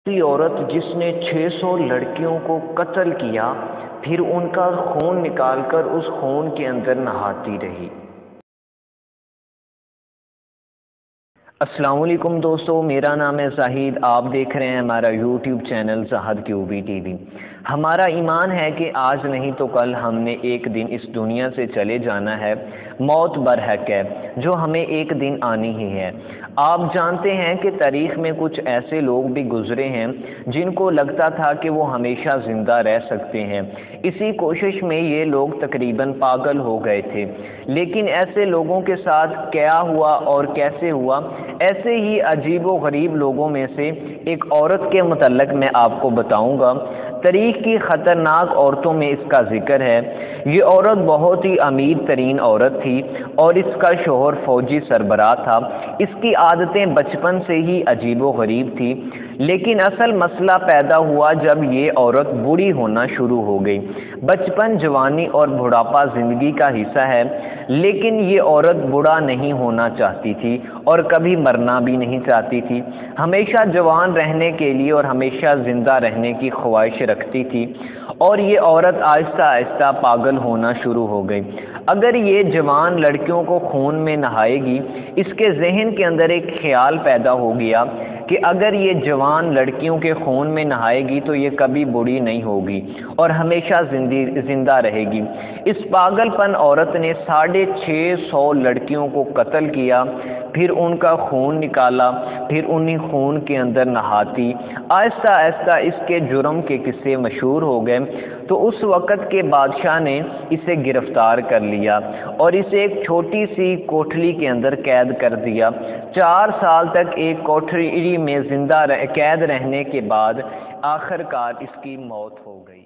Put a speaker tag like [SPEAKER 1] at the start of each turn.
[SPEAKER 1] ایسی عورت جس نے 600 لڑکیوں کو قتل کیا، پھر ان کا خون نکال کر اس خون کے اندر نہاتی رہی۔ السلام علیکم دوستو، میرا نام ہے زاہد، آپ دیکھ رہے ہیں ہمارا یوٹیوب چینل زاہد کیوبی ٹی وی۔ ہمارا ایمان ہے کہ آج نہیں تو کل ہم نے ایک دن اس دنیا سے چلے جانا ہے، موت برحق ہے جو ہمیں ایک دن آنی ہی ہے۔ آپ جانتے ہیں کہ تاریخ میں کچھ ایسے لوگ بھی گزرے ہیں جن کو لگتا تھا کہ وہ ہمیشہ زندہ رہ سکتے ہیں، اسی کوشش میں یہ لوگ تقریباً پاگل ہو گئے تھے۔ لیکن ایسے لوگوں کے ساتھ کیا ہوا اور کیسے ہوا، ایسے ہی عجیب و غریب لوگوں میں سے ایک عورت کے متعلق میں آپ کو بتاؤں گا۔ تاریخ کی خطرناک عورتوں میں اس کا ذکر ہے۔ یہ عورت بہت ہی امیر ترین عورت تھی اور اس کا شوہر فوجی سربراہ تھا۔ اس کی عادتیں بچپن سے ہی عجیب و غریب تھی، لیکن اصل مسئلہ پیدا ہوا جب یہ عورت بوڑھی ہونا شروع ہو گئی۔ بچپن، جوانی اور بڑھاپا زندگی کا حصہ ہے، لیکن یہ عورت بوڑھا نہیں ہونا چاہتی تھی اور کبھی مرنا بھی نہیں چاہتی تھی۔ ہمیشہ جوان رہنے کے لیے اور ہمیشہ زندہ رہنے کی خواہش رکھتی تھی، اور یہ عورت آہستہ آہستہ پاگل ہونا شروع ہو گئی۔ اگر یہ جوان لڑکیوں کو خون میں نہائے گی، اس کے ذہن کے اندر ایک خیال پیدا ہو گیا کہ اگر یہ جوان لڑکیوں کے خون میں نہائے گی تو یہ کبھی بوڑھی نہیں ہوگی اور ہمیشہ زندہ رہے گی۔ اس پاگل پن عورت نے 650 لڑکیوں کو قتل کیا، پھر ان کا خون نکالا، پھر انہی خون کے اندر نہاتی۔ آہستہ آہستہ اس کے جرم کے قصے مشہور ہو گئے، تو اس وقت کے بادشاہ نے اسے گرفتار کر لیا اور اسے ایک چھوٹی سی کوٹھلی کے اندر قید کر دیا۔ 4 سال تک ایک کوٹھلی میں قید رہنے کے بعد آخر کار اس کی موت ہو گئی۔